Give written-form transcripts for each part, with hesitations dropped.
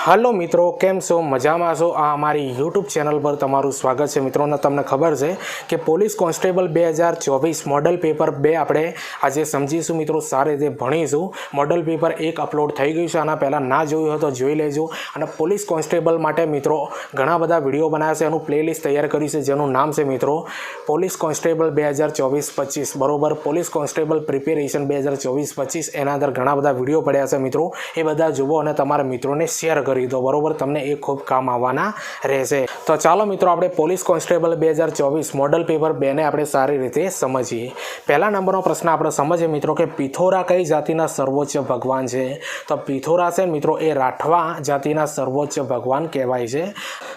Hello मित्रों, केम छो? मजामां छो? आ अमारी यूट्यूब चेनल पर तमारुं स्वागत है। मित्रों, तमने खबर है कि पोलीस कॉन्स्टेबल 2024 मॉडल पेपर 2 आपणे आजे समझीशुं। मित्रों, सारी रीते भणीशुं। मॉडल पेपर 1 अपलोड थई गयुं छे। आना पहेला ना जोयुं होय तो जोई लेजो। अने पोलीस कॉन्स्टेबल माटे मित्रों घणा बधा विडियो बनाव्या छे। एनुं प्लेलिस्ट तैयार करी छे, जेनुं नाम छे मित्रों पोलीस कॉन्स्टेबल 2024-25 बरोबर। पोलीस कॉन्स्टेबल प्रिपेरेशन 2024-25 एना अंदर घणा बधा विडियो पड्या छे। मित्रों, ए बधा जुओ अने तमारा मित्रोने शेर કરી દો બરોબર। તમને એ ખૂબ કામ આવવાના રહેશે। તો ચાલો મિત્રો, આપણે પોલીસ કોન્સ્ટેબલ 2024 મોડલ પેપર 2 ને આપણે સારી રીતે સમજીએ। પહેલા નંબરનો પ્રશ્ન આપણે સમજીએ મિત્રો કે પિથોરા કઈ જાતિના સર્વોચ્ચ ભગવાન છે? તો પિથોરા છે મિત્રો એ રાઠવા જાતિના સર્વોચ્ચ ભગવાન કહેવાય છે।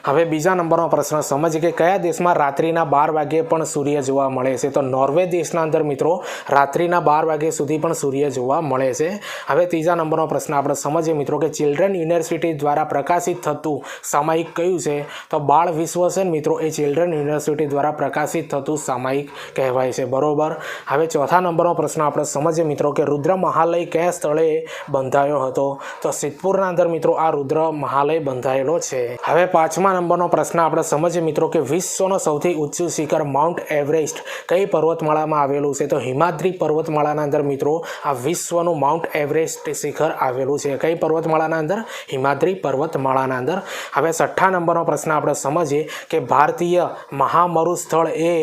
હવે બીજા નંબરનો પ્રશ્ન સમજીએ કે કયા દેશમાં રાત્રિના 12 વાગ્યે પણ સૂર્ય જોવા મળે છે? તો નોર્વે દેશના અંદર મિત્રો રાત્રિના 12 વાગ્યા સુધી પણ સૂર્ય જોવા મળે છે। હવે ત્રીજા નંબરનો પ્રશ્ન આપણે સમજીએ મિત્રો કે ચિલ્ડ્રન યુનિવર્સિટી द्वारा प्रकाशित थतु सामायिक कयुं छे? तो बाळ विश्व छे मित्रों ए चिल्ड्रन यूनिवर्सिटी द्वारा प्रकाशित थतु सामायिक कहेवाय छे बरोबर। हवे चौथा नंबरनो प्रश्न आपणे समजीए मित्रों के रुद्र महालय कया स्थळे बंधायो हतो? तो सिद्धपुरना अंदर मित्रों आ रुद्र महालय बंधायेलो छे। हवे पांचमा नंबरनो प्रश्न आपणे समजीए मित्रों के विश्वनो सौथी ऊंचुं शिखर माउंट एवरेस्ट कई पर्वतमाळामां आवेलुं छे? तो हिमाद्री पर्वतमाळाना अंदर मित्रों आ विश्वनुं माउंट एवरेस्ट शिखर आवेलुं छे। कई पर्वतमाळाना अंदर? हिमाद्री पर्वतमाळाना अंदर। हवे छठा नंबरनो प्रश्न आपणे समजीए कि भारतीय महामरु स्थळ ए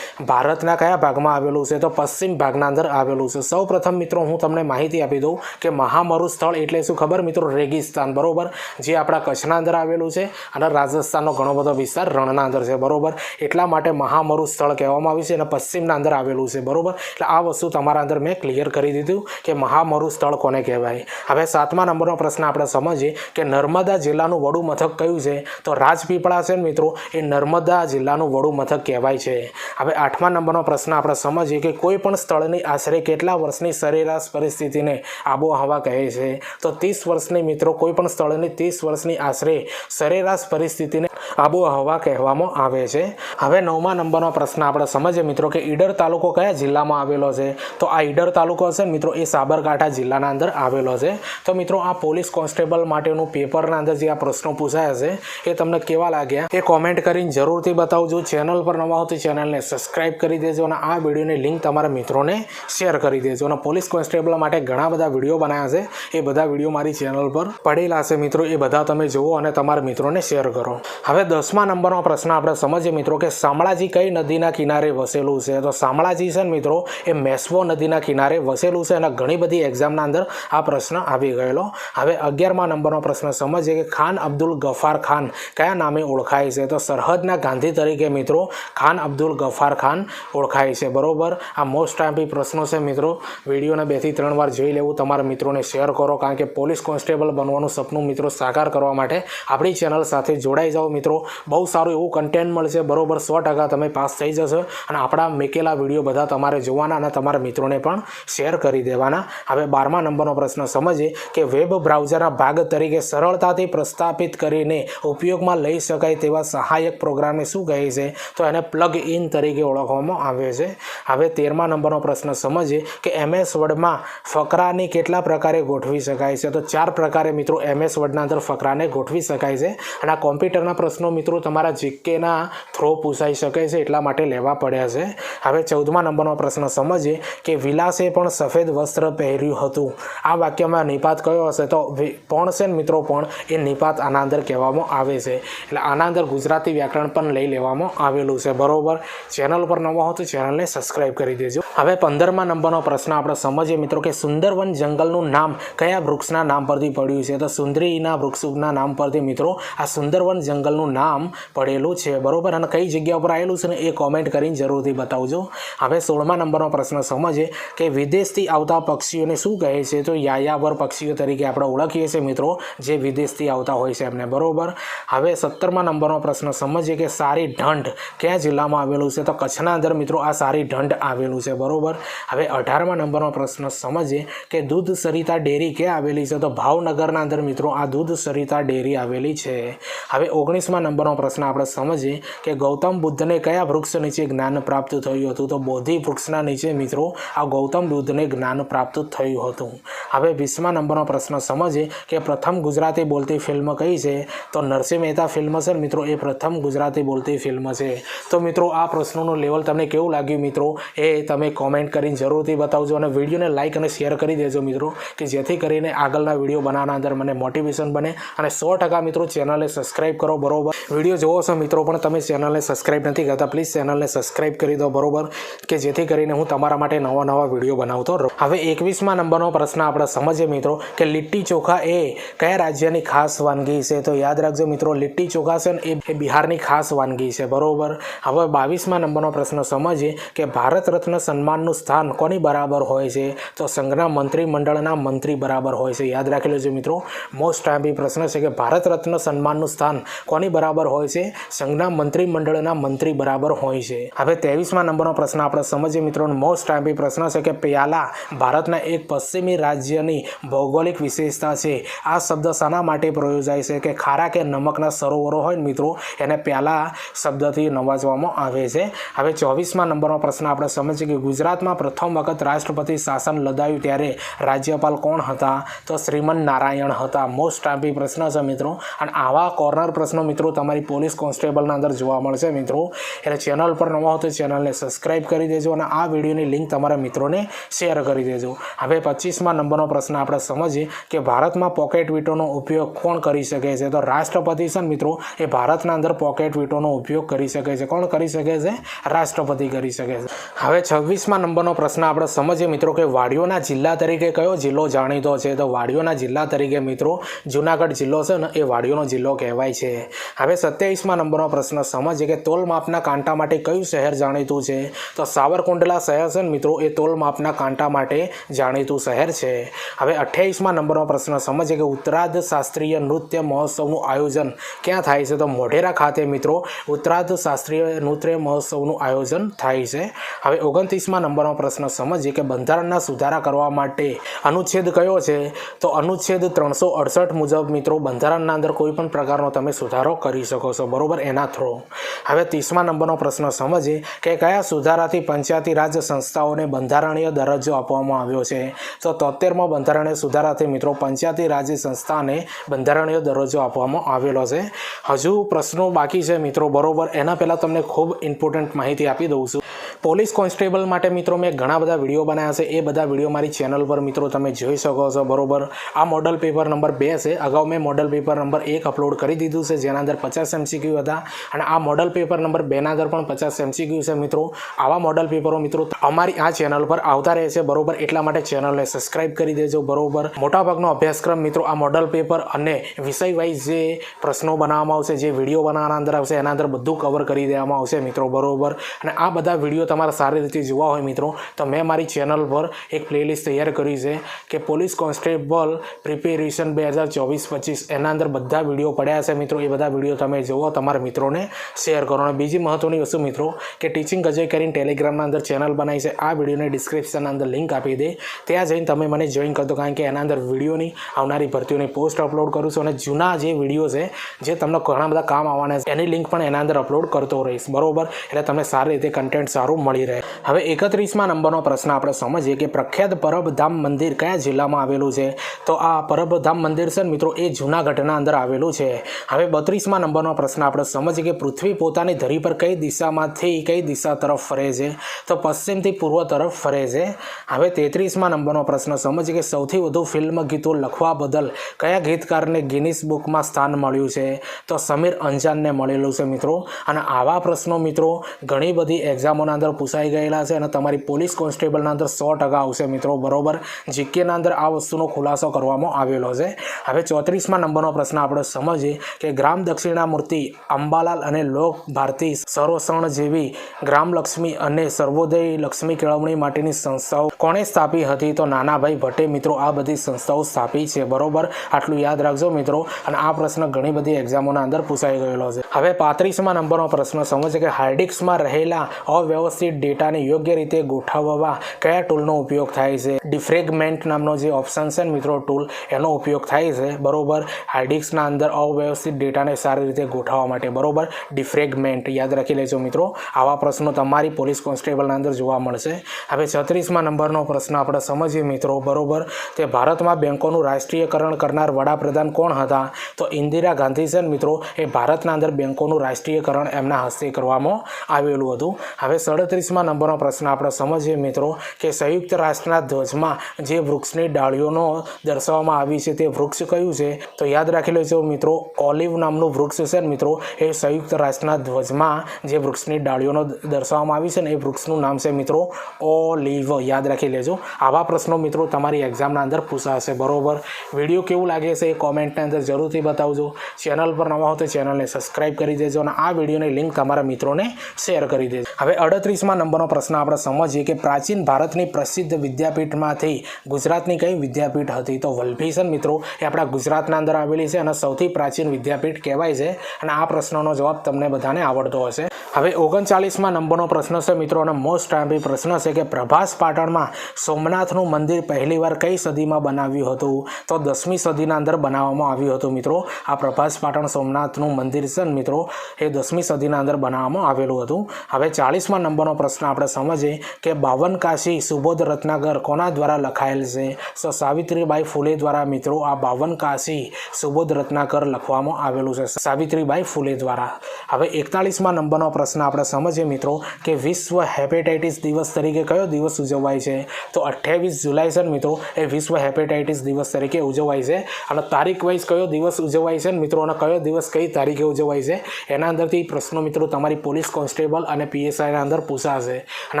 भारतना कया भागमां आवेलुं छे? तो पश्चिम भागना अंदर आवेलुं छे। सौ प्रथम मित्रों हूँ तमने माहिती आपी दऊं कि महामरु स्थळ एटले शुं खबर मित्रों? रेगिस्तान बरोबर, जे आपणा कच्छना अंदर आवेलुं छे अने राजस्थाननो घणो बधो विस्तार रણના अंदर छे बरोबर। एटला माटे महामरु स्थळ कहेवामां आवे छे अने पश्चिमना अंदर आवेलुं छे बरोबर। એટલે આ વસ્તુ તમારા અંદર મેં ક્લિયર કરી દીધું કે મહામરુ સ્થળ કોને કહેવાય। હવે સાતમા નંબરનો પ્રશ્ન આપણે સમજીએ કે નર્મદા જિલ્લાનું વડું મથક કયું છે? તો રાજપીપળા છે મિત્રો એ નર્મદા જિલ્લાનું વડું મથક કહેવાય છે। હવે આઠમા નંબરનો પ્રશ્ન આપણે સમજીએ કે કોઈ પણ સ્થળની આશરે કેટલા વર્ષની સરેરાશ પરિસ્થિતિને આબોહવા કહે છે? તો 30 વર્ષની મિત્રો કોઈ પણ સ્થળની 30 વર્ષની આશરે સરેરાશ પરિસ્થિતિને આબોહવા કહેવામાં આવે છે। હવે નવમા નંબરનો પ્રશ્ન આપણે સમજીએ મિત્રો કે ઈડર તાલુકો કયા જિલ્લામાં આવેલો છે? તો આ ઈડર તાલુકો છે મિત્રો એ સાબરકાંઠા જિલ્લાના અંદર આવેલો છે। તો મિત્રો આ પોલીસ કોન્સ્ટેબલ માટેનું પેપરના અંદર જે આ પ્રશ્નો પૂછાયા છે એ તમને કેવા लाग्या એ કોમેન્ટ કરીને જરૂરથી બતાવજો। ચેનલ પર નવા હો તો ચેનલને સબસ્ક્રાઇબ કરી દેજો અને આ વિડિયોની લિંક તમારા મિત્રોને શેર કરી દેજો। અને પોલીસ કોન્સ્ટેબલ માટે ઘણા બધા વિડિયો બનાવ્યા છે, એ બધા વિડિયો મારી ચેનલ પર પડેલા છે મિત્રો, એ બધા તમે જુઓ અને તમારા મિત્રોને શેર કરો। હવે 10મા નંબરનો પ્રશ્ન આપણે સમજીએ મિત્રો કે શામળાજી કઈ નદીના કિનારે વસેલું છે? તો શામળાજી છે મિત્રો એ મેસ્વો નદીના કિનારે વસેલું છે અને ઘણી બધી એક્ઝામના અંદર આ પ્રશ્ન આવી ગયેલો। હવે 11મા નંબરનો પ્રશ્ન સમજીએ કે ખાન અબ્દુલ ગફાર ખાન કયા નામે ઓળખાય છે? તો સરહદના ગાંધી તરીકે મિત્રો ખાન અબ્દુલ ગફાર ખાન ઓળખાય છે બરોબર। આ મોસ્ટ ટાઈમ્પી પ્રશ્નો છે મિત્રો, વિડીયોને 2 થી 3 વાર જોઈ લેવું, તમારા મિત્રોને શેર કરો, કારણ કે પોલીસ કોન્સ્ટેબલ બનવાનું સપનું મિત્રો સાકાર કરવા માટે આપણી ચેનલ સાથે જોડાઈ જાઓ મિત્રો। બહુ સારું એવું કન્ટેન્ટ મળશે બરોબર, 100% તમે પાસ થઈ જશો અને આપણા મેકેલા વિડીયો બધા તમારે જોવાના અને તમારા મિત્રોને પણ શેર કરી દેવાના। હવે 12મા નંબરનો પ્રશ્ન સમજીએ કે વેબ બ્રાઉઝરના ભાગ તરીકે સરળતાથી પ્રસ્થાપિત કરીને ઉપયોગમાં લઈ શકાય તેવા સહાયક પ્રોગ્રામને શું કહે છે? તો એને પ્લગ ઇન તરીકે ઓળખવામાં આવે છે। હવે 13મા નંબરનો પ્રશ્ન સમજીએ કે MS વર્ડમાં ફકરાને કેટલા પ્રકારે ગોઠવી શકાય છે? તો 4 પ્રકારે મિત્રો MS વર્ડના અંદર ફકરાને ગોઠવી શકાય છે અને આ કોમ્પ્યુટરના પ્રશ્નો મિત્રો તમારા જીકેના થ્રો પૂછાઈ શકે છે, એટલા માટે લેવા પડ્યા છે। હવે 14મા નંબરનો પ્રશ્ન સમજીએ કે વિલાસે પણ સફેદ વસ્ત્ર પહેર્યું હતું। આ વાક્યમાં નિપાત કયો હશે? તો પણ છે મિત્રો, પણ એ નિપાત આના અંદર કહેવામાં આવે છે। એટલે આના અંદર ગુજરાતી વ્યાકરણ પણ લઈ લેવામાં આવેલું છે બરોબર। ચેનલ પર નવા હો તો ચેનલને સબસ્ક્રાઇબ કરી દેજો। હવે 15મા નંબરનો પ્રશ્ન આપણે સમજીએ મિત્રો કે સુંદરવન જંગલનું નામ કયા વૃક્ષના નામ પરથી પડ્યું છે? તો સુંદરીના વૃક્ષના નામ પરથી મિત્રો આ સુંદરવન જંગલનું નામ પડેલું છે બરોબર। અને કઈ જગ્યા ઉપર આવેલું છે ને એ કોમેન્ટ કરીને જરૂરથી બતાવજો। હવે 16મા નંબરનો પ્રશ્ન સમજીએ કે વિદેશથી આવતા પક્ષીઓને શું કહે છે? તો યાયાવર પક્ષીઓ તરીકે આપણે ઓળખીએ છીએ મિત્રો, જે વિદેશથી આવતા હોય છે એમને બરોબર। હવે 17મા નંબરનો પ્રશ્ન સમજીએ કે સારી ઢંઢ કયા જિલ્લામાં આવેલું છે? તો કચ્છના અંદર મિત્રો આ સારી ઢંઢ આવેલું છે બરોબર। હવે 18મા નંબરનો પ્રશ્ન સમજીએ કે દૂધ સરિતા ડેરી ક્યાં આવેલી છે? તો ભાવનગરના અંદર મિત્રો આ દૂધ સરિતા ડેરી આવેલી છે। હવે 19મા નંબરનો પ્રશ્ન આપણે સમજીએ કે ગૌતમ બુદ્ધને કયા વૃક્ષ નીચે જ્ઞાન પ્રાપ્ત થયું હતું? તો બોધિ વૃક્ષના નીચે મિત્રો આ ગૌતમ બુદ્ધને જ્ઞાન પ્રાપ્ત થયું હતું। હવે 20મા નંબરનો પ્રશ્ન સમજીએ કે પ્રથમ ગુજરાતી બોલતી ફિલ્મ કઈ છે? તો નરસિંહ મહેતા ફિલ્મ છે ને મિત્રો એ પ્રથમ ગુજરાતી બોલતી ફિલ્મ છે. તો મિત્રો આ પ્રશ્નોનું લેવલ તમને કેવું લાગ્યું મિત્રો એ તમે કોમેન્ટ કરીને જરૂરથી બતાવજો અને વિડીયોને લાઇક અને શેર કરી દેજો મિત્રો, કે જેથી કરીને આગળના વિડીયો બનાવવાના અંદર મને મોટિવેશન બને. અને 100% મિત્રો ચેનલને સબસ્ક્રાઇબ કરો. બરોબર, વિડીયો જોવો છો મિત્રો પણ તમે ચેનલને સબસ્ક્રાઇબ નથી કરતા, પ્લીઝ ચેનલને સબસ્ક્રાઇબ કરી દો. બરોબર, કે જેથી કરીને હું તમારા માટે નવા વિડીયો બનાવતો રહું. હવે 21મા નંબરનો પ્રશ્ન આપણે સમજીએ મિત્રો કે લીટ્ટી ચોખા એ કયા રાજ્યની ખાસ વાનગી છે? તો યાદ રાખજો મિત્રો, લીટ્ટી ચોખા છે ને એ બિહારની ખાસ વાનગી છે. બરોબર, હવે 22મા નંબરનો પ્રશ્ન સમજીએ કે ભારત રત્ન સન્માનનું સ્થાન કોની બરાબર હોય છે? તો સંઘના મંત્રીમંડળના મંત્રી બરાબર હોય છે. યાદ રાખી લેજો મિત્રો, મોસ્ટ ટાઈમ પ્રશ્ન છે કે ભારત રત્ન સન્માનનું સ્થાન કોની બરાબર હોય છે? સંઘના મંત્રીમંડળના મંત્રી બરાબર હોય છે. હવે 23મા નંબરનો પ્રશ્ન આપણે સમજીએ મિત્રો, મોસ્ટ ટાઈમ પ્રશ્ન છે કે પ્યાલા ભારતના એક પશ્ચિમી રાજ્યની ભૌગોલિક વિશેષતા છે. આ શબ્દ શાના માટે પ્રયોજાય છે? કે ખારા કે નમકના સરોવરો હોય ને મિત્રો એને પ્યાલા શબ્દથી નવાજવામાં આવે છે. હવે 24મા નંબરનો પ્રશ્ન આપણે સમજીએ કે ગુજરાતમાં પ્રથમ વખત રાષ્ટ્રપતિ શાસન લદાયું ત્યારે રાજ્યપાલ કોણ હતા? તો શ્રીમન નારાયણ હતા. મોસ્ટ ટાઈમ પ્રશ્ન છે મિત્રો, અને આવા કોર્નર પ્રશ્નો મિત્રો તમારી પોલીસ કોન્સ્ટેબલના અંદર જોવા મળશે મિત્રો. એટલે ચેનલ પર નવા હો તો ચેનલને સબસ્ક્રાઇબ કરી દેજો અને આ વિડીયોની લિંક તમારા મિત્રોને શેર કરી દેજો. હવે 25મા નંબરનો પ્રશ્ન આપણે સમજીએ કે ભારતમાં પોકેટ વીટોનો ઉપયોગ કોણ કરી શકે છે? તો રાષ્ટ્રપતિ છે મિત્રો એ ભારતના અંદર પોકેટ વીટોનો ઉપયોગ કરી શકે છે. કોણ કરી શકે છે? રાષ્ટ્રપતિ કરી શકે છે. હવે 26મા નંબરનો પ્રશ્ન આપણે સમજીએ મિત્રો કે વાડીઓના જિલ્લા તરીકે કયો જિલ્લો જાણીતો છે? તો વાડીઓના જિલ્લા તરીકે મિત્રો જુનાગઢ જિલ્લો છે ને એ વાડીઓનો જિલ્લો કહેવાય છે. હવે 27મા નંબરનો પ્રશ્ન સમજીએ કે તોલ માપના કાંટા માટે કયું શહેર જાણીતું છે? તો સાવરકુંડલા શહેર છે ને મિત્રો એ તોલ માપના કાંટા માટે જાણીતું શહેર છે. હવે 28મા નંબરનો પ્રશ્ન સમજીએ કે ઉત્તરાર્ધ શાસ્ત્રીય નૃત્ય મહોત્સવનું આયોજન ક્યાં થાય છે? તો મોઢેરા ખાતે મિત્રો ઉત્તરાર્ધ શાસ્ત્રીય નૃત્ય મહોત્સવનું આયોજન થાય છે. હવે 29મા નંબરનો પ્રશ્ન સમજીએ કે બંધારણના સુધારા કરવા માટે અનુચ્છેદ કયો છે? તો અનુચ્છેદ 368 મુજબ મિત્રો બંધારણના અંદર કોઈ પણ પ્રકારનો તમે સુધારો કરી શકો છો. બરોબર, એના થ્રો. હવે 30મા નંબરનો પ્રશ્ન સમજીએ કે કયા સુધારાથી પંચાયતી રાજ સંસ્થાઓને બંધારણીય દરજ્જો આપવામાં આવ્યો છે? તો 73મો બંધારણીય સુધારાથી મિત્રો પંચાયતી રાજ સંસ્થાને બંધારણીય દરજ્જો આપવામાં આવેલો છે. હજુ પ્રશ્નો બાકી છે મિત્રો. બરોબર, એના પહેલાં તમને ખૂબ ઇમ્પોર્ટન્ટ માહિતી આપી દઉં છું. પોલીસ કોન્સ્ટેબલ માટે મિત્રો મેં ઘણા બધા વિડીયો બનાવ્યા છે. એ બધા વિડીયો મારી ચેનલ પર મિત્રો તમે જોઈ શકો છો. બરોબર, આ મોડલ પેપર નંબર 2 છે. અગાઉ મેં મોડલ પેપર નંબર 1 અપલોડ કરી દીધું છે જેના અંદર 50 MCQ હતા, અને આ મોડલ પેપર નંબર 2 ના અંદર પણ 50 MCQ છે મિત્રો. આવા મોડલ પેપરો મિત્રો અમારી આ ચેનલ પર આવતા રહે છે. બરોબર, એટલા માટે ચેનલને સબસ્ક્રાઇબ કરી દેજો. બરોબર, મોટાભાગનો અભ્યાસક્રમ મિત્રો આ મોડલ પેપર અને વિષય વાઇઝ જે પ્રશ્નો બનાવવામાં આવશે, જે વિડીયો બનાવવાના અંદર આવશે એના અંદર બધું કવર કરી દેવામાં આવશે મિત્રો. બરોબર, અને આ બધા વિડીયો તમારે સારી રીતે જોવા હોય મિત્રો તો મેં મારી ચેનલ પર એક પ્લેલિસ્ટ તૈયાર કરી છે કે પોલીસ કોન્સ્ટેબલ પ્રિપેરેશન 2024-25 એના અંદર બધા વિડીયો પડ્યા છે મિત્રો. એ બધા વિડીયો તમે જુઓ, તમારા મિત્રોને શેર કરો. અને બીજી મહત્વની વસ્તુ મિત્રો કે ટીચિંગ અજય કરીને ટેલિગ્રામના અંદર ચેનલ બનાવી છે. આ વિડીયોની ડિસ્ક્રિપ્શનના અંદર લિંક આપી દે, ત્યાં જઈને તમે મને જોઈન કરજો, કારણ કે એના અંદર વિડીયોની આવનારી ભરતીઓની પોસ્ટ અપલોડ કરું છું અને જૂના જે વિડીયો છે જે તમને ઘણા બધા કામ આવવાના છે એની લિંક પણ એના અંદર અપલોડ કરતો રહીશ. બરોબર, એટલે તમને સારી રીતે કન્ટેન્ટ સારું મળી રહે. હવે 31મા નંબરનો પ્રશ્ન આપણે સમજીએ કે પ્રખ્યાત પરબધામ મંદિર કયા જિલ્લામાં આવેલું છે? તો આ પરબધામ મંદિર છે મિત્રો એ જૂનાગઢના અંદર આવેલું છે. હવે 32મા નંબરનો પ્રશ્ન આપણે સમજીએ કે પૃથ્વી પોતાની ધરી પર કઈ દિશામાંથી કઈ દિશા તરફ ફરે છે? તો પશ્ચિમથી પૂર્વ તરફ ફરે છે. હવે 33મા નંબરનો પ્રશ્ન સમજીએ કે સૌથી વધુ ફિલ્મ ગીતો લખવા બદલ કયા ગીતકારને ગિનિસ બુકમાં સ્થાન મળ્યું છે? તો સમીર અંજાનને મળેલું છે મિત્રો. અને આવા પ્રશ્નો મિત્રો ઘણી બધી એક્ઝામોના અંદર પૂછાઈ ગયેલા છે અને તમારી પોલીસ કોન્સ્ટેબલના અંદર 100% આવશે મિત્રો. બરોબર, જીકેના અંદર આ વસ્તુનો ખુલાસો કરવામાં આવેલો છે. હવે 34મા નંબરનો પ્રશ્ન આપણે સમજીએ કે ગ્રામ દક્ષિણામૂર્તિ, અંબાલાલ અને લોક ભારતી સરોસણ જેવી ગ્રામલક્ષ્મી અને સર્વોદય લક્ષ્મી કેળવણી માટેની સંસ્થાઓ કોણે સ્થાપી હતી? તો નાનાભાઈ ભટ્ટે મિત્રો આ બધી સંસ્થાઓ સ્થાપી છે. બરોબર, આટલું યાદ રાખજો મિત્રો. અને આ પ્રશ્ન ઘણી બધી એક્ઝામોના અંદર પૂછાઈ ગયેલો છે. હવે 35મા નંબરનો પ્રશ્ન સમજીએ કે હાર્ડિક્સમાં રહેલા અવ્યવસ્થિત અવ્યવસ્થિત ડેટાને યોગ્ય રીતે ગોઠવવા કયા ટૂલનો ઉપયોગ થાય છે? ડિફ્રેગમેન્ટ નામનો જે ઓપ્શન છે ને મિત્રો ટૂલ, એનો ઉપયોગ થાય છે, બરોબર, હાર્ડ ડિસ્કના અંદર અવ્યવસ્થિત ડેટાને સારી રીતે ગોઠવવા માટે, બરોબર, ડિફ્રેગમેન્ટ યાદ રાખી લેજો મિત્રો. આવા પ્રશ્નો તમારી પોલીસ કોન્સ્ટેબલના અંદર જોવા મળશે. હવે 36મા નંબરનો પ્રશ્ન આપણે સમજીએ મિત્રો, બરોબર, તે ભારતમાં બેંકોનું રાષ્ટ્રીયકરણ કરનાર વડાપ્રધાન કોણ હતા? તો ઇન્દિરા ગાંધી છે મિત્રો, એ ભારતના અંદર બેંકોનું રાષ્ટ્રીયકરણ એમના હસ્તે કરવામાં આવેલું હતું. હવે 37મા નંબરનો પ્રશ્ન આપણે સમજીએ મિત્રો કે સંયુક્ત રાષ્ટ્રના ધ્વજમાં જે વૃક્ષની ડાળીઓનો દર્શાવવામાં આવી છે તે વૃક્ષ કયું છે? તો યાદ રાખી લેજો મિત્રો, ઓલિવ નામનું વૃક્ષ છે ને મિત્રો, એ સંયુક્ત રાષ્ટ્રના ધ્વજમાં જે વૃક્ષની ડાળીઓનો દર્શાવવામાં આવી છે ને એ વૃક્ષનું નામ છે મિત્રો ઓલિવ. યાદ રાખી લેજો. આવા પ્રશ્નો મિત્રો તમારી એક્ઝામના અંદર પૂછાશે, બરોબર. વિડીયો કેવું લાગે છે એ કોમેન્ટની અંદર જરૂરથી બતાવજો. ચેનલ પર નવા હો તો ચેનલને સબસ્ક્રાઇબ કરી દેજો અને આ વિડીયોની લિંક તમારા મિત્રોને શેર કરી દેજો. હવે 38મા નંબરનો પ્રશ્ન આપણે સમજીએ કે પ્રાચીન ભારતની પ્રસિદ્ધ વિદ્યાપીઠમાંથી ગુજરાતની કઈ વિદ્યાપીઠ હતી? તો વલ્લભી મિત્રો, એ આપણા ગુજરાતના અંદર આવેલી છે અને સૌથી પ્રાચીન વિદ્યાપીઠ કહેવાય છે અને આ પ્રશ્નનો જવાબ તમને બધાને આવડતો હશે. હવે 39મા નંબરનો પ્રશ્ન છે મિત્રો અને મોસ્ટ આઈમ્પોર્ટન્ટ પ્રશ્ન છે કે પ્રભાસ પાટણમાં સોમનાથનું મંદિર પહેલીવાર કઈ સદીમાં બનાવ્યું હતું? તો 10મી સદીના અંદર બનાવવામાં આવ્યું હતું મિત્રો. આ પ્રભાસ પાટણ સોમનાથનું મંદિર છે ને મિત્રો, એ 10મી સદીના અંદર બનાવવામાં આવેલું હતું. હવે 40મા નંબરનો પ્રશ્ન આપણે સમજીએ કે 52 કાશી સુબોધ રત્નાકર કોના દ્વારા લખાયેલ છે? તો સાવિત્રીબાઈ ફૂલે દ્વારા મિત્રો આ 52 કાશી સુબોધ રત્નાકર લખવામાં આવેલું છે, સાવિત્રીબાઈ ફૂલે દ્વારા. હવે 41મા નંબરનો પ્રશ્ન આપણે સમજીએ મિત્રો કે વિશ્વ હેપેટાઇટિસ દિવસ તરીકે કયો દિવસ ઉજવાય છે? તો 28 જુલાઈ છે મિત્રો, એ વિશ્વ હેપેટાઇટિસ દિવસ તરીકે ઉજવાય છે. અને તારીખ વાઇઝ કયો દિવસ ઉજવાય છે મિત્રો અને કયો દિવસ કઈ તારીખે ઉજવાય છે એના અંદરથી પ્રશ્નો મિત્રો તમારી પોલીસ કોન્સ્ટેબલ અને પીએસઆઈના અંદર પૂછાશે. અને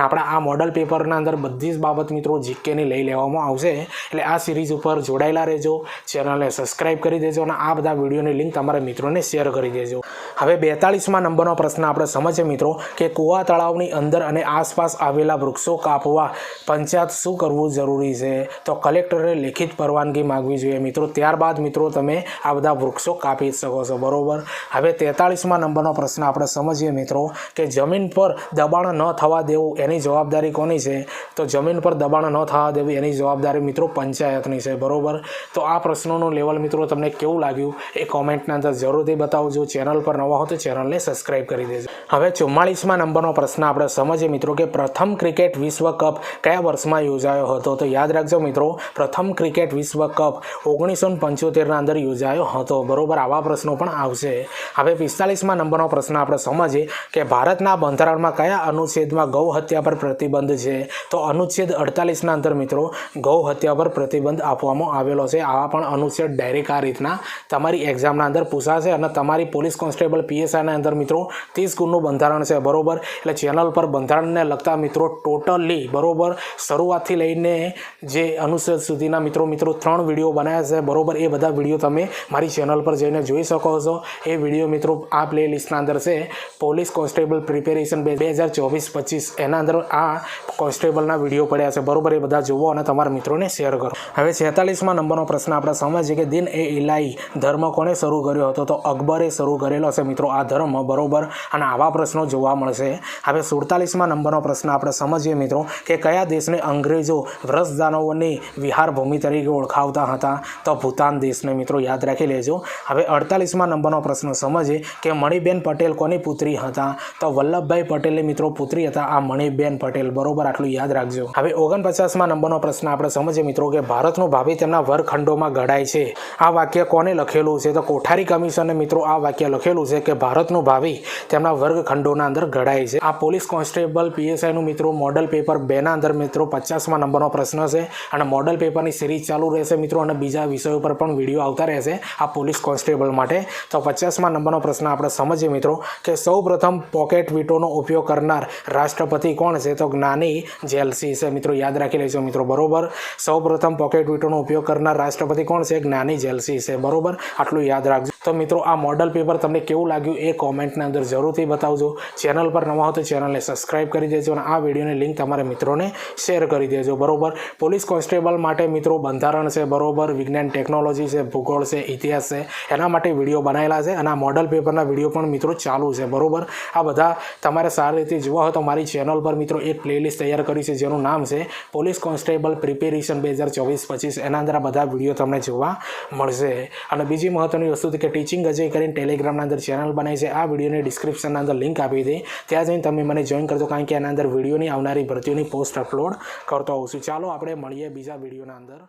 આપણા આ મોડલ પેપરના અંદર બધી જ બાબત મિત્રો જીકેની લઈ લેવામાં આવશે. એટલે આ સિરીઝ ઉપર જોડાયેલા રહેજો, ચેનલને સબસ્ક્રાઇબ કરી દેજો અને આ બધા વિડીયોની લિંક તમારા મિત્રોને શેર કરી દેજો. હવે 42મા નંબરનો પ્રશ્ન આપણે સમજીએ મિત્રો કે કુવા તળાવની અંદર અને આસપાસ આવેલા વૃક્ષો કાપવા પંચાયત શું કરવું જરૂરી છે? તો કલેક્ટરે લેખિત પરવાનગી માંગવી જોઈએ મિત્રો. ત્યારબાદ મિત્રો તમે આ બધા વૃક્ષો કાપી શકો છો, બરોબર. હવે 43મા નંબરનો પ્રશ્ન આપણે સમજીએ મિત્રો કે જમીન પર દબાણ ન થવા દેવું એની જવાબદારી કોની છે? તો જમીન પર દબાણ ન થવા દેવું એની જવાબદારી મિત્રો પંચાયતની છે, બરોબર. તો આ પ્રશ્નોનું લેવલ મિત્રો તમને કેવું લાગ્યું એ કોમેન્ટના અંદર જરૂરથી બતાવજો. ચેનલ પર નવા હો તો ચેનલને સબસ્ક્રાઇબ કરી દેજો. હવે 44મા નંબરનો પ્રશ્ન આપણે સમજીએ મિત્રો કે પ્રથમ ક્રિકેટ વિશ્વ કપ કયા વર્ષમાં યોજાયો હતો? તો યાદ રાખજો મિત્રો, પ્રથમ ક્રિકેટ વિશ્વ કપ 1975ના અંદર યોજાયો હતો, બરોબર. આવા પ્રશ્નો પણ આવશે. હવે 45મા નંબરનો પ્રશ્ન આપણે સમજીએ કે ભારતના બંધારણમાં કયા અનુચ્છેદમાં ગૌ હત્યા પર પ્રતિબંધ છે? તો અનુચ્છેદ 48ના અંદર મિત્રો ગૌ હત્યા પર પ્રતિબંધ આપવામાં આવેલો છે. આવા પણ અનુચ્છેદ ડાયરેક્ટ આ રીતના તમારી એક્ઝામના અંદર પૂછાશે અને તમારી પોલીસ કોન્સ્ટેબલ પીએસઆઈના અંદર મિત્રો 30 ગુણનું બંધારણ છે, બરોબર. એટલે ચેનલ પર બંધારણને લગતા મિત્રો ટોટલી, બરોબર, શરૂઆતથી લઈને જે અનુચ્છેદ સુધીના મિત્રો 3 વિડીયો બનાવ્યા છે, બરોબર. એ બધા વિડીયો તમે મારી ચેનલ પર જઈને જોઈ શકો છો. એ વિડીયો મિત્રો આ પ્લેલિસ્ટના અંદર છે, પોલીસ કોન્સ્ટેબલ પ્રિપેરેશન 2024-25, એના અંદર આ કોન્સ્ટેબલના વિડીયો પડ્યા છે, બરોબર. એ બધા જુઓ અને તમારા મિત્રોને શેર કરો. હવે 46મા નંબરનો પ્રશ્ન આપણે સમજીએ કે દિન એ ઇલાહી ધર્મ કોને શરૂ કર્યો હતો? તો અકબરે શરૂ કરેલો છે મિત્રો આ ધર્મ, બરોબર. અને આવા પ્રશ્નો જોવા મળશે. હવે 47મા નંબરનો પ્રશ્ન આપણે સમજીએ મિત્રો કે કયા દેશને અંગ્રેજો વ્રજદાનવોની વિહાર ભૂમિ તરીકે ઓળખાવતા હતા? તો ભૂતાન દેશને મિત્રો, યાદ રાખી લેજો. હવે 48મા નંબરનો પ્રશ્ન સમજીએ કે મણિબેન પટેલ કોની પુત્રી હતા? તો વલ્લભભાઈ પટેલની મિત્રો પુત્રી હતા આ મણિબેન પટેલ, બરોબર. આટલું યાદ રાખજો. હવે 49મા નંબરનો પ્રશ્ન આપણે સમજીએ મિત્રો કે ભારતનું ભાવિ તેમના વર્ગખંડોમાં ઘડાય છે. આ વાક્ય કોને લખેલું છે? તો કોઠારી કમિશને મિત્રો આ વાક્ય લખેલું છે કે ભારતનું ભાવિ તેમના વર્ગખંડોના અંદર ઘડાય છે. આ પોલીસ કોન્સ્ટેબલ પીએસઆઈનું મિત્રો મોડલ પેપર 2ના અંદર મિત્રો 50મા નંબરનો પ્રશ્ન છે અને મોડલ પેપરની સિરીઝ ચાલુ રહેશે મિત્રો અને બીજા વિષયો પર પણ વિડીયો આવતા રહેશે આ પોલીસ કોન્સ્ટેબલ માટે. તો 50મા નંબરનો પ્રશ્ન આપણે સમજીએ મિત્રો કે સૌપ્રથમ પોકેટ વીટોનો ઉપયોગ કરનાર રાષ્ટ્રપતિ કોણ છે? તો જ્ઞાની જેલસી છે મિત્રો, યાદ રાખી લેજો મિત્રો, બરોબર. સૌપ્રથમ પોકેટ વીટોનો ઉપયોગ કરનાર રાષ્ટ્રપતિ કોણ છે? જ્ઞાની જેલસી છે, બરોબર. આટલું યાદ રાખજો. તો મિત્રો આ મોડલ પેપર તમને કેવું લાગ્યું એ કોમેન્ટના અંદર જરૂરથી બતાવજો. ચેનલ પર નવા હો તો ચેનલને સબસ્ક્રાઈબ કરી દેજો અને આ વિડીયોની લિંક તમારા મિત્રોને શેર કરી દેજો. બરોબર, પોલીસ કોન્સ્ટેબલ માટે મિત્રો બંધારણ છે, બરોબર, વિજ્ઞાન ટેકનોલોજી છે, ભૂગોળ છે, ઇતિહાસ છે, એના માટે વિડીયો બનાવેલા છે અને આ મોડલ પેપરના વિડીયો પણ મિત્રો ચાલુ છે. બરોબર, આ બધા તમારે સારી રીતે જોવા હોય તો મારી ચેનલ પર મિત્રો એક પ્લેલિસ્ટ તૈયાર કરી છે જેનું નામ છે પોલીસ કોન્સ્ટેબલ પ્રિપેરેશન 2024-25. એના અંદર આ બધા વિડીયો તમને જોવા મળશે. અને બીજી મહત્વની વસ્તુ કે ટીચિંગ અજય કરીને ટેલિગ્રામના અંદર ચેનલ બનાવી છે. આ વિડીયોની ડિસ્ક્રિપ્શનના અંદર લિંક આપી દે, ત્યાં જઈને તમે મને જોઈન કરજો, કારણ કે એના અંદર વિડીયોની આવનારી ભરતીઓની પોસ્ટ અપલોડ કરતો હોઉં છું. ચાલો આપણે મળીએ બીજા વિડીયોના અંદર.